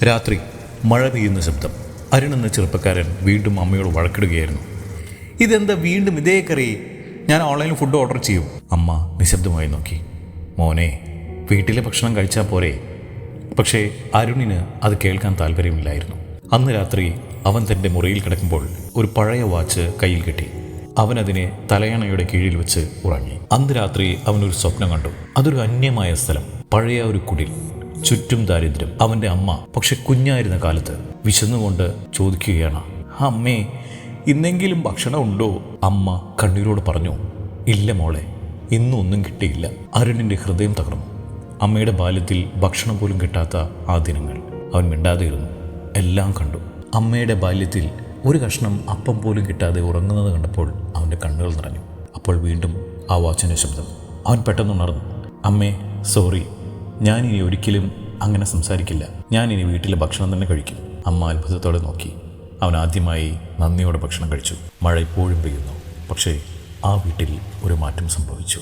രാത്രി മഴ പെയ്യുന്ന ശബ്ദം. അരുൺ എന്ന ചെറുപ്പക്കാരൻ വീണ്ടും അമ്മയോട് വഴക്കിടുകയായിരുന്നു. ഇതെന്താ വീണ്ടും ഇതേ കറി? ഞാൻ ഓൺലൈനിൽ ഫുഡ് ഓർഡർ ചെയ്യും. അമ്മ നിശബ്ദമായി നോക്കി. മോനെ, വീട്ടിലെ ഭക്ഷണം കഴിച്ചാൽ പോരെ? പക്ഷേ അരുണിന് അത് കേൾക്കാൻ താല്പര്യമില്ലായിരുന്നു. അന്ന് രാത്രി അവൻ തൻ്റെ മുറിയിൽ കിടക്കുമ്പോൾ ഒരു പഴയ വാച്ച് കയ്യിൽ കെട്ടി. അവനതിനെ തലയണയുടെ കീഴിൽ വെച്ച് ഉറങ്ങി. അന്ന് രാത്രി അവനൊരു സ്വപ്നം കണ്ടു. അതൊരു അന്യമായ സ്ഥലം, പഴയ ഒരു കുടിൽ, ചുറ്റും ദാരിദ്ര്യം. അവൻ്റെ അമ്മ പക്ഷെ കുഞ്ഞായിരുന്ന കാലത്ത് വിശന്നുകൊണ്ട് ചോദിക്കുകയാണ്, അമ്മേ, ഇന്നെങ്കിലും ഭക്ഷണം ഉണ്ടോ? അമ്മ കണ്ണീരോട് പറഞ്ഞു, ഇല്ല മോളെ, ഇന്നും ഒന്നും കിട്ടിയില്ല. അരുണിൻ്റെ ഹൃദയം തകർന്നു. അമ്മയുടെ ബാല്യത്തിൽ ഭക്ഷണം പോലും കിട്ടാത്ത ആ ദിനങ്ങൾ. അവൻ മിണ്ടാതെ ഇരുന്നു. എല്ലാം കണ്ടു. അമ്മയുടെ ബാല്യത്തിൽ ഒരു കഷ്ണം അപ്പം പോലും കിട്ടാതെ ഉറങ്ങുന്നത് കണ്ടപ്പോൾ അവൻ്റെ കണ്ണുകൾ നിറഞ്ഞു. അപ്പോൾ വീണ്ടും ആ വാച്ചിൻ്റെ ശബ്ദം. അവൻ പെട്ടെന്ന് ഉണർന്നു. അമ്മേ, സോറി, ഞാനിനി ഒരിക്കലും അങ്ങനെ സംസാരിക്കില്ല. ഞാനിനി വീട്ടിലെ ഭക്ഷണം തന്നെ കഴിക്കും. അമ്മ അത്ഭുതത്തോടെ നോക്കി. അവൻ ആദ്യമായി നന്ദിയോടെ ഭക്ഷണം കഴിച്ചു. മഴ ഇപ്പോഴും പെയ്യുന്നു. പക്ഷേ ആ വീട്ടിൽ ഒരു മാറ്റം സംഭവിച്ചു.